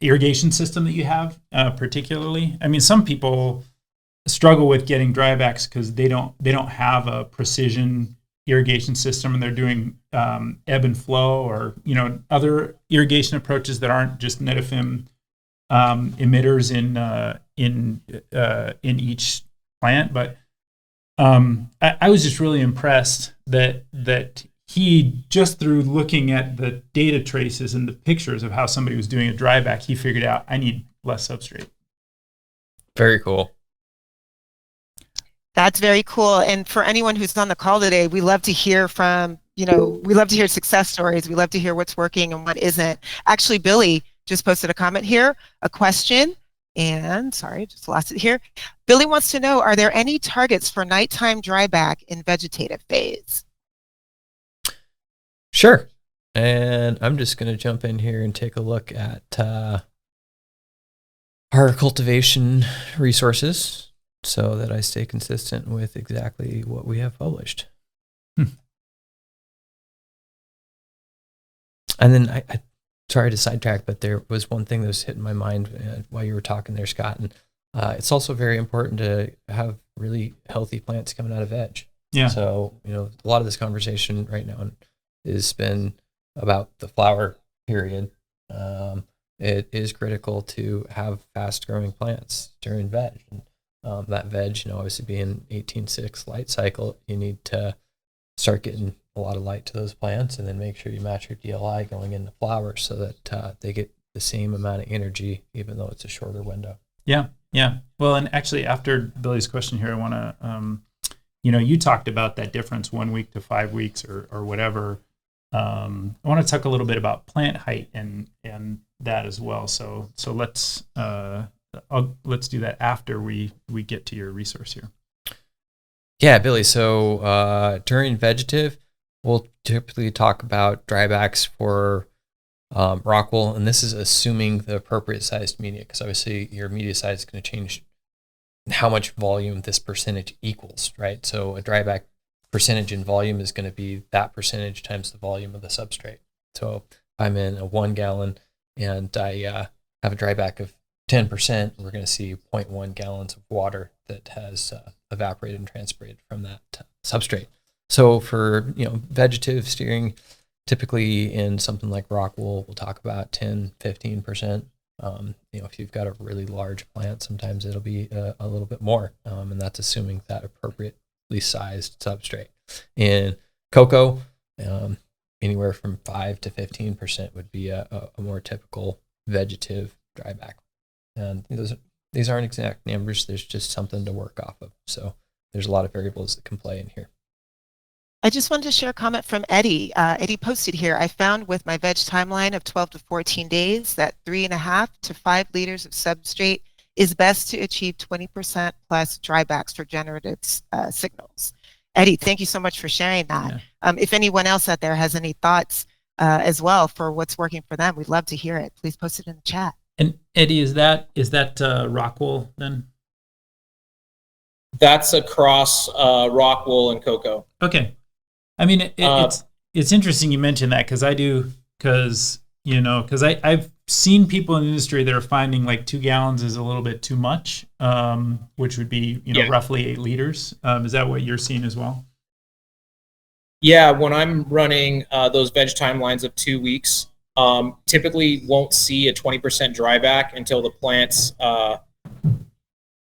irrigation system that you have, particularly. I mean, some people struggle with getting drybacks because they don't have a precision irrigation system, and they're doing ebb and flow, or other irrigation approaches that aren't just net-FM emitters in each plant. But I was just really impressed that he, just through looking at the data traces and the pictures of how somebody was doing a dryback, he figured out I need less substrate. Very cool. That's very cool. And for anyone who's on the call today, we love to hear from we love to hear success stories. We love to hear what's working and what isn't. Actually, Billy just posted a comment here, a question, and sorry, just lost it here. Billy wants to know, are there any targets for nighttime dryback in vegetative phase? Sure. And I'm just going to jump in here and take a look at our cultivation resources so that I stay consistent with exactly what we have published. And then I sorry to sidetrack, but there was one thing that was hitting my mind while you were talking there, Scott. And it's also very important to have really healthy plants coming out of veg. Yeah. So, a lot of this conversation right now has been about the flower period. It is critical to have fast growing plants during veg. And that veg, obviously being 18:6 light cycle, you need to start getting a lot of light to those plants and then make sure you match your DLI going into flowers so that they get the same amount of energy, even though it's a shorter window. Yeah. Yeah. Well, and actually after Billy's question here, I want to, you talked about that difference 1 week to 5 weeks or whatever. I want to talk a little bit about plant height and that as well. So let's do that after we get to your resource here. Yeah, Billy. So during vegetative, we'll typically talk about drybacks for rockwool, and this is assuming the appropriate sized media, because obviously your media size is going to change how much volume this percentage equals, right? So a dryback percentage in volume is going to be that percentage times the volume of the substrate. So if I'm in a 1 gallon and I have a dryback of 10%, we're going to see 0.1 gallons of water that has evaporated and transpirated from that substrate. So for vegetative steering, typically in something like rockwool, we'll talk about 10-15%. If you've got a really large plant, sometimes it'll be a little bit more, and that's assuming that appropriately sized substrate. In cocoa, anywhere from 5 to 15% would be a more typical vegetative dryback. And these aren't exact numbers. There's just something to work off of. So there's a lot of variables that can play in here. I just wanted to share a comment from Eddie. Eddie posted here, I found with my veg timeline of 12 to 14 days that 3.5 to 5 liters of substrate is best to achieve 20% plus drybacks for generative signals. Eddie, thank you so much for sharing that. Yeah. If anyone else out there has any thoughts as well for what's working for them, we'd love to hear it. Please post it in the chat. And Eddie, is that rockwool then? That's across rockwool and cocoa. Okay. I mean, it's interesting you mentioned that because I've seen people in the industry that are finding like 2 gallons is a little bit too much, which would be roughly 8 liters. Is that what you're seeing as well? Yeah, when I'm running those veg timelines of 2 weeks, typically won't see a 20% dryback until the plant's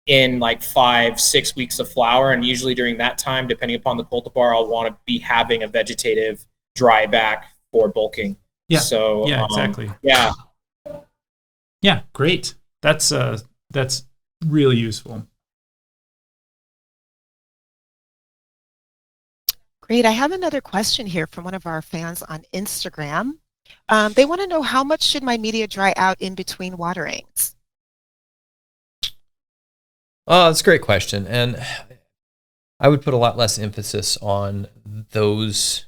in like 5-6 weeks of flower, and usually during that time, depending upon the cultivar, I'll want to be having a vegetative dryback for bulking. Yeah. So yeah, exactly. Yeah. Yeah, great. That's really useful. Great. I have another question here from one of our fans on Instagram. They want to know, how much should my media dry out in between waterings? Oh, that's a great question. And I would put a lot less emphasis on those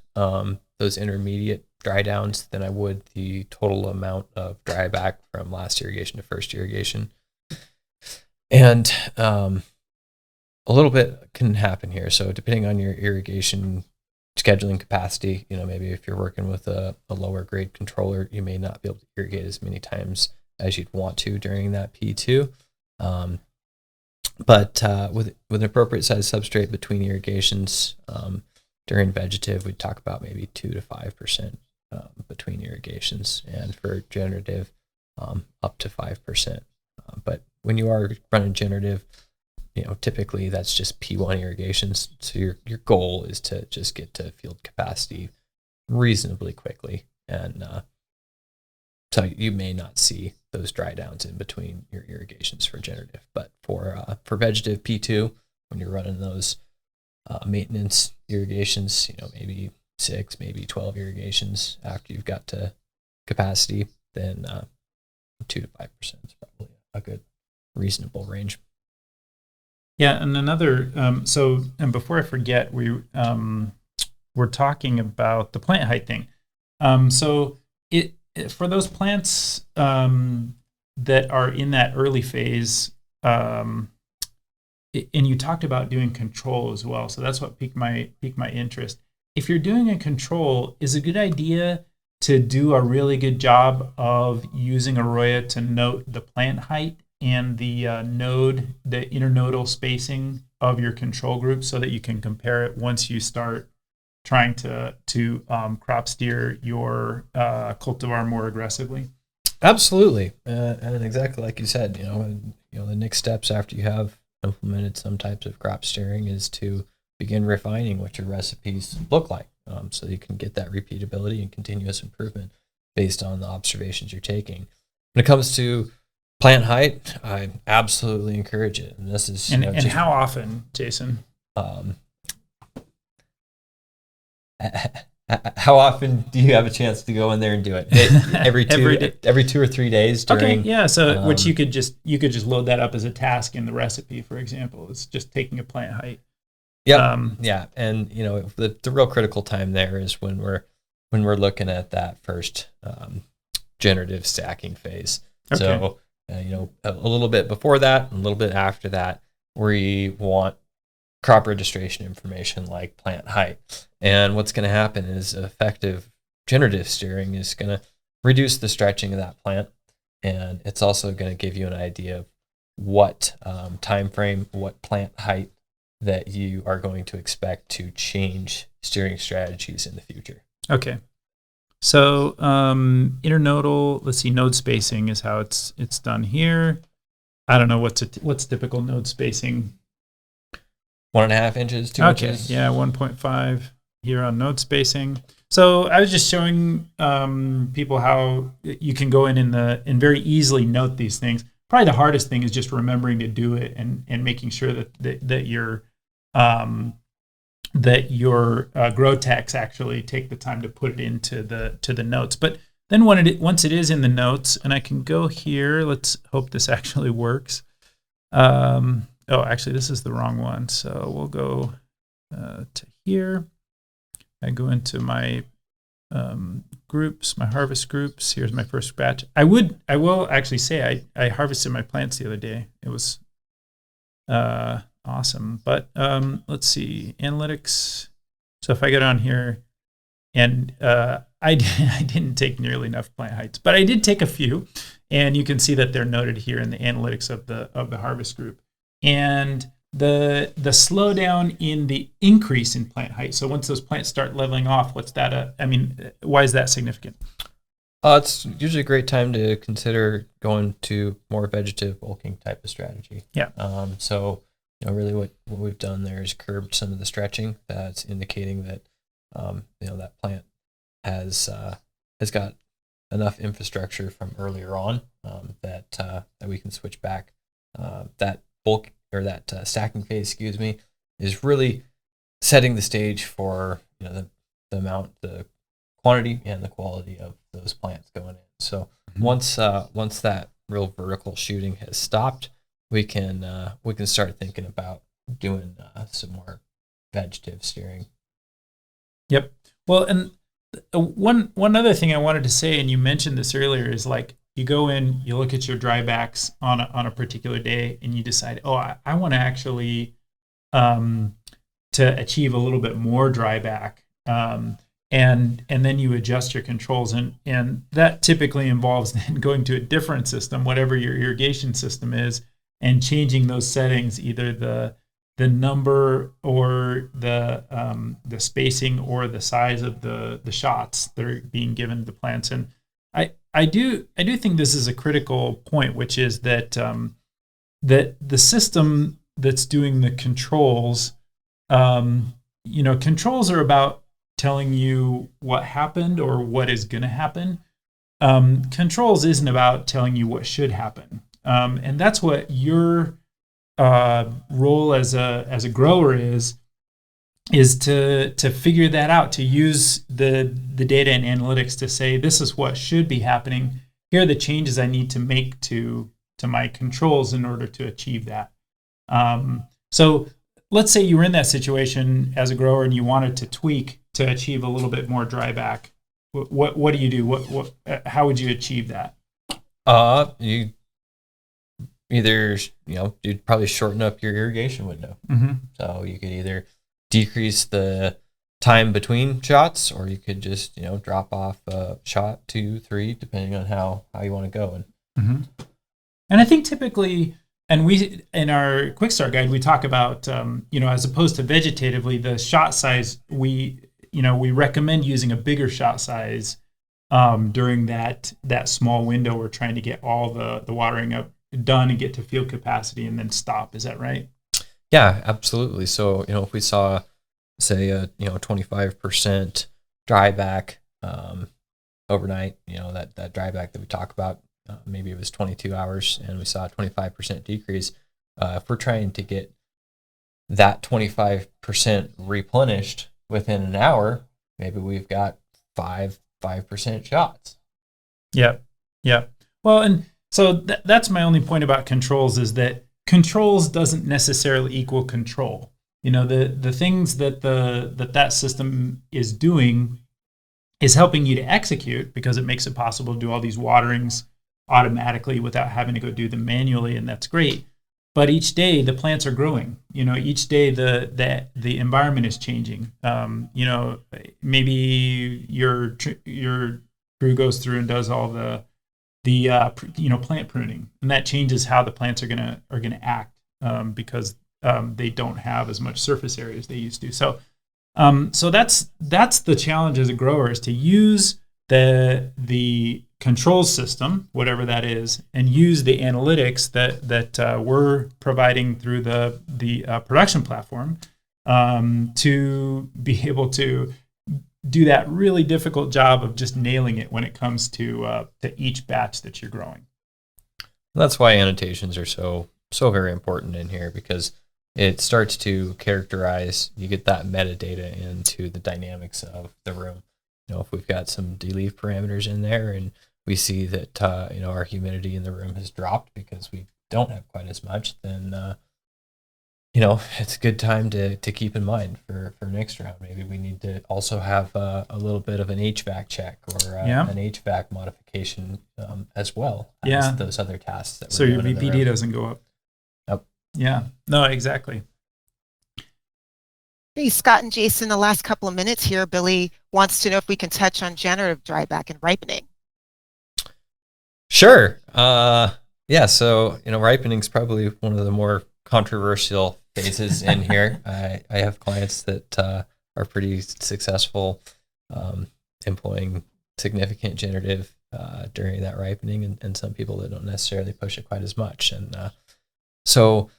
intermediate dry downs than I would the total amount of dryback from last irrigation to first irrigation. And a little bit can happen here. So depending on your irrigation scheduling capacity, maybe if you're working with a lower grade controller, you may not be able to irrigate as many times as you'd want to during that P2. But with an appropriate size substrate between irrigations, during vegetative, we'd talk about maybe 2 to 5% between irrigations, and for generative, up to 5%. But when you are running generative, typically that's just P1 irrigations. So your goal is to just get to field capacity reasonably quickly, and so you may not see those dry downs in between your irrigations for generative. But for vegetative P2, when you're running those maintenance irrigations, maybe 6, maybe 12 irrigations after you've got to capacity, then 2 to 5% is probably a good, reasonable range. Yeah, and another and before I forget, we're talking about the plant height thing. So for those plants that are in that early phase, and you talked about doing control as well. So that's what piqued my interest. If you're doing a control, is it a good idea to do a really good job of using AROYA to note the plant height and the the internodal spacing of your control group, so that you can compare it once you start trying to crop steer your cultivar more aggressively? Absolutely, and exactly like you said, the next steps after you have implemented some types of crop steering is to begin refining what your recipes look like, so you can get that repeatability and continuous improvement based on the observations you're taking. When it comes to plant height, I absolutely encourage it, and this is and how often, Jason? How often do you have a chance to go in there and do it? Every 2 or 3 days during. Okay, yeah. So which you could just load that up as a task in the recipe, for example. It's just taking a plant height. Yeah, and the real critical time there is when we're looking at that first generative stacking phase. Okay. So a little bit before that, and a little bit after that, we want crop registration information like plant height. And what's going to happen is effective generative steering is going to reduce the stretching of that plant, and it's also going to give you an idea of what time frame, what plant height that you are going to expect to change steering strategies in the future. Okay. So internodal, let's see, node spacing is how it's done here. I don't know what's typical node spacing. 1.5 inches, 2 inches. Yeah, 1.5 here on node spacing. So I was just showing people how you can go in and very easily note these things. Probably the hardest thing is just remembering to do it and making sure that your grow techs actually take the time to put it into the notes. But then once it is in the notes, and I can go here, let's hope this actually works. Actually, this is the wrong one. So we'll go to here. I go into my groups, my harvest groups. Here's my first batch. I will actually say I harvested my plants the other day. It was awesome. But let's see, analytics. So if I go down here, and I didn't take nearly enough plant heights, but I did take a few, and you can see that they're noted here in the analytics of the harvest group. And the slowdown in the increase in plant height. So once those plants start leveling off, what's that? Why is that significant? It's usually a great time to consider going to more vegetative bulking type of strategy. Yeah. So really what we've done there is curbed some of the stretching. That's indicating that that plant has got enough infrastructure from earlier on that we can switch back. That bulk or that stacking phase, is really setting the stage for the amount, the quantity, and the quality of those plants going in. So once that real vertical shooting has stopped, we can start thinking about doing some more vegetative steering. Yep. Well, and one other thing I wanted to say, and you mentioned this earlier, is like you go in, you look at your drybacks on a particular day, and you decide, I want to actually to achieve a little bit more dryback, and then you adjust your controls, and that typically involves then going to a different system, whatever your irrigation system is, and changing those settings, either the number or the spacing or the size of the shots that are being given to the plants. And I do think this is a critical point, which is that that the system that's doing the controls, controls are about telling you what happened or what is going to happen. Controls isn't about telling you what should happen, and that's what your role as a grower is is to figure that out, to use the data and analytics to say, this is what should be happening. Here are the changes I need to make to my controls in order to achieve that. So let's say you were in that situation as a grower and you wanted to tweak to achieve a little bit more dryback. What do you do? How would you achieve that? You either, you'd probably shorten up your irrigation window. Mm-hmm. So you could either decrease the time between shots, or you could just, drop off a shot, 2, 3, depending on how you want to go. Mm-hmm. And I think typically, and we, in our quick start guide, we talk about, as opposed to vegetatively, the shot size, we recommend using a bigger shot size during that small window. We're trying to get all the watering up done and get to field capacity and then stop. Is that right? Yeah, absolutely. So, if we saw, say, a 25% dryback overnight, that dryback that we talk about, maybe it was 22 hours and we saw a 25% decrease. If we're trying to get that 25% replenished within an hour, maybe we've got 5% shots. Yep. Well, and so that's my only point about controls, is that controls doesn't necessarily equal control. The things that that system is doing is helping you to execute, because it makes it possible to do all these waterings automatically without having to go do them manually, and that's great. But each day the plants are growing. Each day the environment is changing. Maybe your crew goes through and does all the plant pruning, and that changes how the plants are gonna act, because they don't have as much surface area as they used to. So that's the challenge as a grower, is to use the control system, whatever that is, and use the analytics that we're providing through the production platform to be able to do that really difficult job of just nailing it when it comes to each batch that you're growing. That's why annotations are so very important in here, because it starts to characterize, you get that metadata into the dynamics of the room. If we've got some de-leaf parameters in there and we see that our humidity in the room has dropped because we don't have quite as much, then it's a good time to keep in mind for next round. Maybe we need to also have a little bit of an HVAC check or an HVAC modification as well as those other tasks that so your VPD doesn't go up. Yep. Yeah. No, exactly. Hey, Scott and Jason, the last couple of minutes here, Billy wants to know if we can touch on generative dryback and ripening. Sure. So, ripening is probably one of the more controversial phases in here. I have clients that are pretty successful employing significant generative during that ripening, and some people that don't necessarily push it quite as much. And so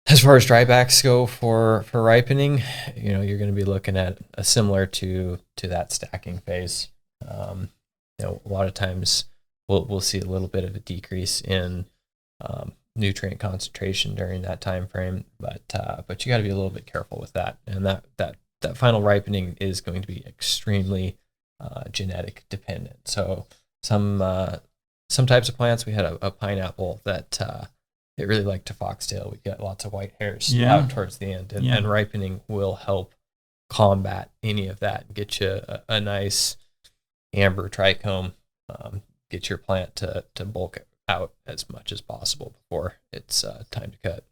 as far as drybacks go for ripening, you're going to be looking at a similar to that stacking phase. A lot of times we'll see a little bit of a decrease in nutrient concentration during that time frame, but you got to be a little bit careful with that. And that final ripening is going to be extremely genetic dependent. So some types of plants, we had a pineapple that it really liked to foxtail. We get lots of white hairs out towards the end, and ripening will help combat any of that and get you a nice amber trichome, get your plant to bulk out as much as possible before it's time to cut.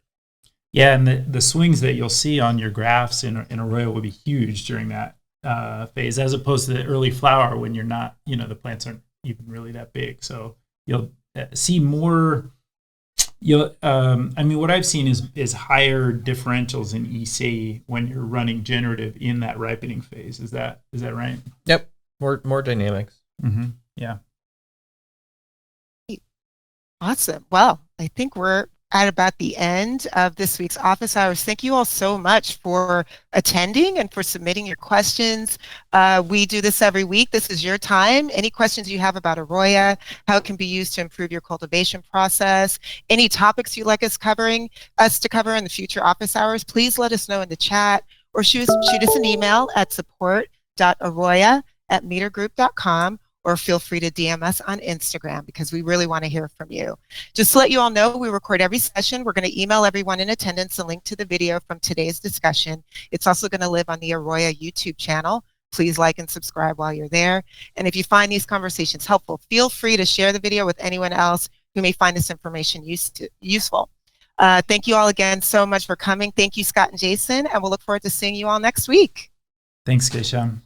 Yeah, and the swings that you'll see on your graphs in AROYA will be huge during that phase, as opposed to the early flower when you're not, the plants aren't even really that big. So you'll see more. What I've seen is higher differentials in EC when you're running generative in that ripening phase. Is that right? Yep, more dynamics. Mm-hmm. Yeah. Awesome. Well, I think we're at about the end of this week's office hours. Thank you all so much for attending and for submitting your questions. We do this every week. This is your time. Any questions you have about AROYA, how it can be used to improve your cultivation process, any topics you'd like us to cover in the future office hours, please let us know in the chat or shoot us an email at support.aroya@metergroup.com, or feel free to DM us on Instagram because we really want to hear from you. Just to let you all know, we record every session. We're going to email everyone in attendance a link to the video from today's discussion. It's also going to live on the AROYA YouTube channel. Please like and subscribe while you're there. And if you find these conversations helpful, feel free to share the video with anyone else who may find this information useful. Thank you all again so much for coming. Thank you, Scott and Jason, and we'll look forward to seeing you all next week. Thanks, Keisha.